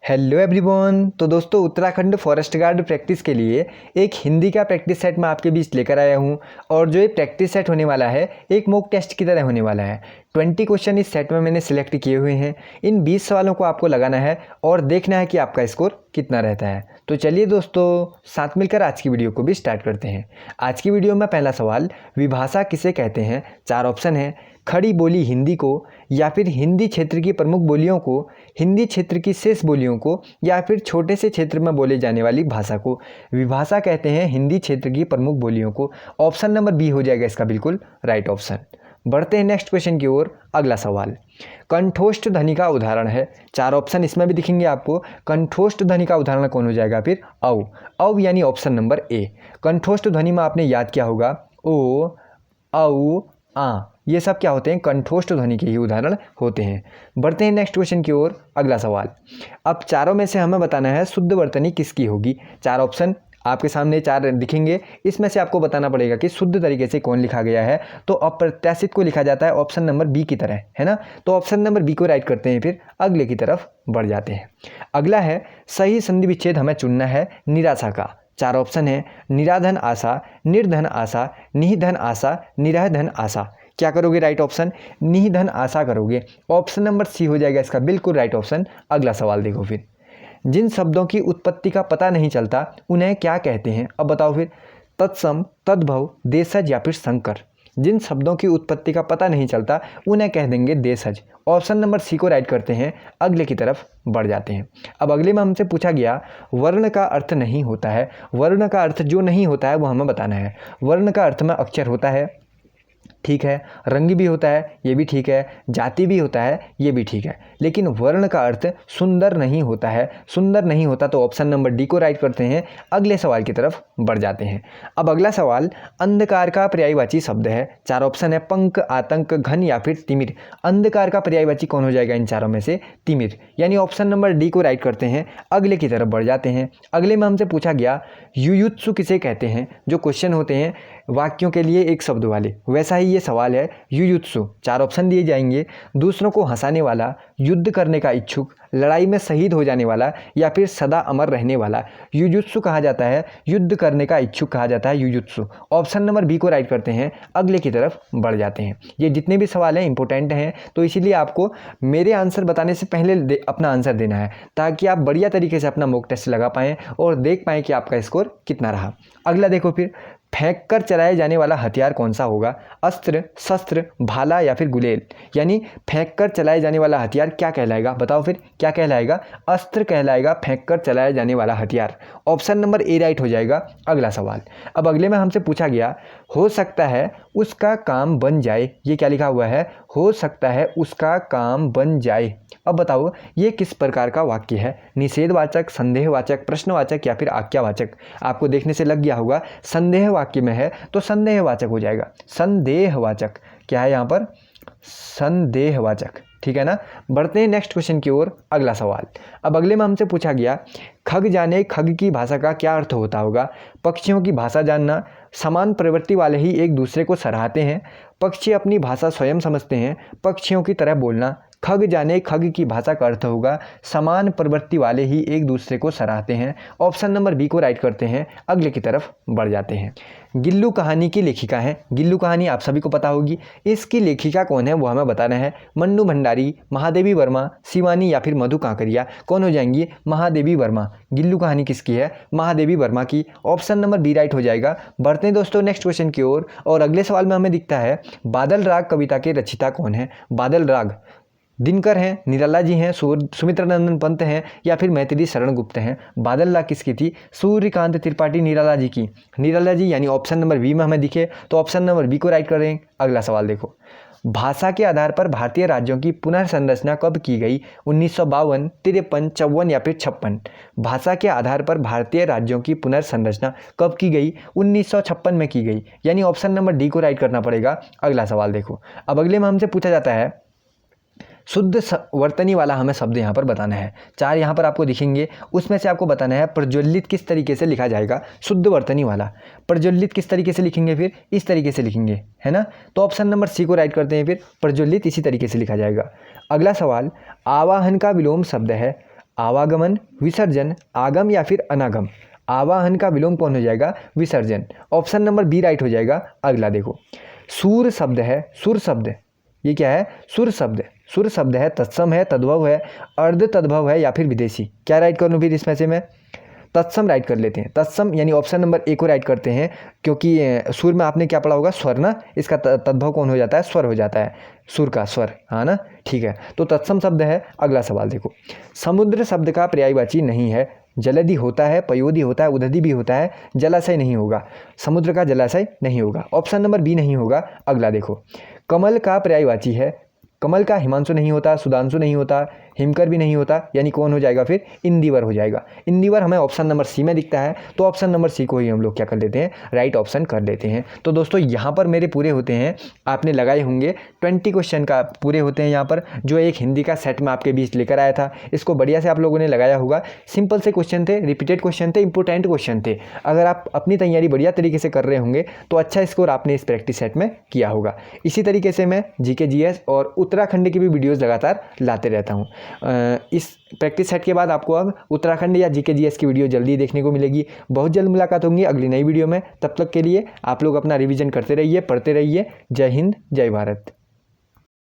Hello everyone. तो दोस्तों, Uttarakhand forest guard practice के लिए एक हिंदी का प्रैक्टिस सेट मैं आपके बीच लेकर आया हूं। और जो ये प्रैक्टिस सेट होने वाला है एक मॉक टेस्ट की तरह होने वाला है। 20 क्वेश्चन इस सेट में मैंने सिलेक्ट किए हुए हैं। इन 20 सवालों को आपको लगाना है और देखना है कि आपका स्कोर कितना रहता है। तो चलिए दोस्तों, साथ मिलकर आज की वीडियो को भी स्टार्ट करते हैं। आज की वीडियो में पहला सवाल, विभाषा किसे कहते हैं? 4 ऑप्शन है। खड़ी बोली हिंदी को, या फिर हिंदी क्षेत्र की प्रमुख बोलियों को, हिंदी क्षेत्र की शेष बोलियों को, या फिर छोटे से क्षेत्र में बोले जाने वाली भाषा को। विभाषा कहते हैं हिंदी क्षेत्र की प्रमुख बोलियों को। ऑप्शन नंबर बी हो जाएगा इसका बिल्कुल राइट ऑप्शन। बढ़ते हैं नेक्स्ट क्वेश्चन की ओर। अगला सवाल, कंठोष्ठ ध्वनि का उदाहरण है। 4 ऑप्शन इसमें भी दिखेंगे आपको। कंठोष्ठ ध्वनि का उदाहरण कौन हो जाएगा? फिर औ औ यानी ऑप्शन नंबर ए। कंठोष्ठ ध्वनि में आपने याद किया होगा ओ, औ, आ, ये सब क्या होते हैं? कंठोष्ठ ध्वनि के ही उदाहरण होते हैं। बढ़ते हैं नेक्स्ट क्वेश्चन की ओर। अगला सवाल, अब चारों में से हमें बताना है शुद्ध वर्तनी किसकी होगी। 4 ऑप्शन आपके सामने 4 दिखेंगे। इसमें से आपको बताना पड़ेगा कि शुद्ध तरीके से कौन लिखा गया है। तो अप्रत्याशित को लिखा जाता है ऑप्शन नंबर बी की तरह, है ना। तो ऑप्शन नंबर बी को राइट करते हैं, फिर अगले की तरफ बढ़ जाते हैं। अगला है, सही संधि विच्छेद हमें चुनना है निराशा का। 4 ऑप्शन है। निराधन आशा, निर्धन आशा, निधन आशा, निरधन आशा। क्या करोगे? राइट ऑप्शन निधन आशा करोगे। ऑप्शन नंबर सी हो जाएगा इसका बिल्कुल राइट ऑप्शन। अगला सवाल देखो फिर, जिन शब्दों की उत्पत्ति का पता नहीं चलता उन्हें क्या कहते हैं? अब बताओ फिर, तत्सम, तद्भव, देशज या फिर संकर। जिन शब्दों की उत्पत्ति का पता नहीं चलता उन्हें कह देंगे देशज। ऑप्शन नंबर सी को राइट करते हैं, अगले की तरफ बढ़ जाते हैं। अब अगले में हमसे पूछा गया वर्ण का अर्थ नहीं होता है। वर्ण का अर्थ जो नहीं होता है वो हमें बताना है। वर्ण का अर्थ में अक्षर होता है, ठीक है, रंग भी होता है, ये भी ठीक है, जाति भी होता है, ये भी ठीक है, लेकिन वर्ण का अर्थ सुंदर नहीं होता है। सुंदर नहीं होता तो ऑप्शन नंबर डी को राइट करते हैं, अगले सवाल की तरफ बढ़ जाते हैं। अब अगला सवाल, अंधकार का पर्यायवाची शब्द है। 4 ऑप्शन है, पंक, आतंक, घन या फिर तिमिर। अंधकार का पर्यायवाची कौन हो जाएगा इन चारों में से? तिमिर, यानी ऑप्शन नंबर डी को राइट करते हैं, अगले की तरफ बढ़ जाते हैं। अगले में हमसे पूछा गया युयुत्सु किसे कहते हैं। जो क्वेश्चन होते हैं वाक्यों के लिए एक शब्द वाले, वैसा ही ये सवाल है। युयुत्सु 4 ऑप्शन दिए जाएंगे। दूसरों को हंसाने वाला, युद्ध करने का इच्छुक, लड़ाई में शहीद हो जाने वाला, या फिर सदा अमर रहने वाला। युयुत्सु कहा जाता है, युद्ध करने का इच्छुक कहा जाता है युयुत्सु। ऑप्शन नंबर बी को राइट करते हैं, अगले की तरफ बढ़ जाते हैं। ये जितने भी सवाल हैं इंपॉर्टेंट हैं, तो इसीलिए आपको मेरे आंसर बताने से पहले अपना आंसर देना है, ताकि आप बढ़िया तरीके से अपना मॉक टेस्ट लगा पाएँ और देख पाएँ कि आपका स्कोर कितना रहा। अगला देखो फिर, फेंक कर चलाए जाने वाला हथियार कौन सा होगा? अस्त्र, शस्त्र, भाला या फिर गुलेल। यानी फेंक कर चलाए जाने वाला हथियार क्या कहलाएगा? बताओ फिर क्या कहलाएगा? अस्त्र कहलाएगा फेंक कर चलाया जाने वाला हथियार। ऑप्शन नंबर ए राइट हो जाएगा। अगला सवाल, अब अगले में हमसे पूछा गया हो सकता है उसका काम बन जाए। ये क्या लिखा हुआ है? हो सकता है उसका काम बन जाए। अब बताओ ये किस प्रकार का वाक्य है? निषेधवाचक, संदेहवाचक, प्रश्नवाचक या फिर आज्ञावाचक? आपको देखने से लग गया होगा संदेह वाक्य में है तो संदेहवाचक हो जाएगा। संदेहवाचक क्या है यहाँ पर? संदेहवाचक, ठीक है ना। बढ़ते हैं नेक्स्ट क्वेश्चन की ओर। अगला सवाल, अब अगले में हमसे पूछा गया खग जाने खग की भाषा का क्या अर्थ होता होगा? पक्षियों की भाषा जानना, समान प्रवृत्ति वाले ही एक दूसरे को सराहते हैं, पक्षी अपनी भाषा स्वयं समझते हैं, पक्षियों की तरह बोलना। खग जाने खग की भाषा का अर्थ होगा समान प्रवृत्ति वाले ही एक दूसरे को सराहते हैं। ऑप्शन नंबर बी को राइट करते हैं, अगले की तरफ बढ़ जाते हैं। गिल्लू कहानी की लेखिका है। गिल्लू कहानी आप सभी को पता होगी। इसकी लेखिका कौन है वो हमें बताना है। मन्नू भंडारी, महादेवी वर्मा, शिवानी या फिर मधु कांकरिया। कौन हो जाएंगी? महादेवी वर्मा। गिल्लू कहानी किसकी है? महादेवी वर्मा की। ऑप्शन नंबर बी राइट हो जाएगा। बढ़ते हैं दोस्तों नेक्स्ट क्वेश्चन की ओर, और अगले सवाल में हमें दिखता है बादल राग कविता के रचयिता कौन है? बादल राग दिनकर हैं, निराला जी हैं, सुमित्रा नंदन पंत हैं, या फिर मैथिली शरण गुप्त हैं। बादल राग किसकी थी? सूर्यकांत त्रिपाठी निराला जी की। निराला जी यानी ऑप्शन नंबर बी में हमें दिखे, तो ऑप्शन नंबर बी को राइट करें। अगला सवाल देखो, भाषा के आधार पर भारतीय राज्यों की पुनर्संरचना कब की गई? 1952, 53, 54 या फिर 56। भाषा के आधार पर भारतीय राज्यों की पुनर्संरचना कब की गई? 1956 में की गई, यानी ऑप्शन नंबर डी को राइट करना पड़ेगा। अगला सवाल देखो, अब अगले में हमसे पूछा जाता है शुद्ध वर्तनी वाला हमें शब्द यहाँ पर बताना है। 4 यहाँ पर आपको दिखेंगे, उसमें से आपको बताना है प्रज्वलित किस तरीके से लिखा जाएगा। शुद्ध वर्तनी वाला प्रज्वलित किस तरीके से लिखेंगे? फिर इस तरीके से लिखेंगे, है ना। तो ऑप्शन नंबर सी को राइट करते हैं, फिर प्रज्वलित इसी तरीके से लिखा जाएगा। अगला सवाल, आवाहन का विलोम शब्द है। आवागमन, विसर्जन, आगम या फिर अनागम। आवाहन का विलोम कौन हो जाएगा? विसर्जन। ऑप्शन नंबर बी राइट हो जाएगा। अगला देखो, सूर शब्द है, सुर शब्द, ये क्या है? सुर शब्द। सुर शब्द है, तत्सम है, तद्भव है, अर्ध तद्भव है या फिर विदेशी। क्या राइट करूँ फिर इसमें से मैं? तत्सम राइट कर लेते हैं। तत्सम यानी ऑप्शन नंबर ए को राइट करते हैं, क्योंकि सुर में आपने क्या पढ़ा होगा? स्वर ना। इसका तद्भव कौन हो जाता है? स्वर हो जाता है, सुर का स्वर, हाँ ना। ठीक है, तो तत्सम शब्द है। अगला सवाल देखो, समुद्र शब्द का पर्यायवाची नहीं है। जलधि होता है, पयोधि होता है, उदधि भी होता है, जलाशय नहीं होगा। समुद्र का जलाशय नहीं होगा, ऑप्शन नंबर बी नहीं होगा। अगला देखो, कमल का पर्यायवाची है। कमल का हिमांशु नहीं होता, सुधांशु नहीं होता, हिमकर भी नहीं होता, यानी कौन हो जाएगा फिर? इंदिवर हो जाएगा। इंदिवर हमें ऑप्शन नंबर सी में दिखता है, तो ऑप्शन नंबर सी को ही हम लोग क्या कर लेते हैं? राइट ऑप्शन कर लेते हैं। तो दोस्तों यहाँ पर मेरे पूरे होते हैं, आपने लगाए होंगे 20 क्वेश्चन का पूरे होते हैं यहाँ पर, जो एक हिंदी का सेट में आपके बीच लेकर आया था। इसको बढ़िया से आप लोगों ने लगाया होगा। सिंपल से क्वेश्चन थे, रिपीटेड क्वेश्चन थे, इंपॉर्टेंट क्वेश्चन थे। अगर आप अपनी तैयारी बढ़िया तरीके से कर रहे होंगे तो अच्छा स्कोर आपने इस प्रैक्टिस सेट में किया होगा। इसी तरीके से मैं जीके जीएस और उत्तराखंड की भी वीडियोज़ लगातार लाते रहता हूँ। इस प्रैक्टिस सेट के बाद आपको अब उत्तराखंड या जीके जीएस की वीडियो जल्दी देखने को मिलेगी। बहुत जल्द मुलाकात होंगी अगली नई वीडियो में। तब तक के लिए आप लोग अपना रिवीजन करते रहिए, पढ़ते रहिए। जय हिंद, जय भारत।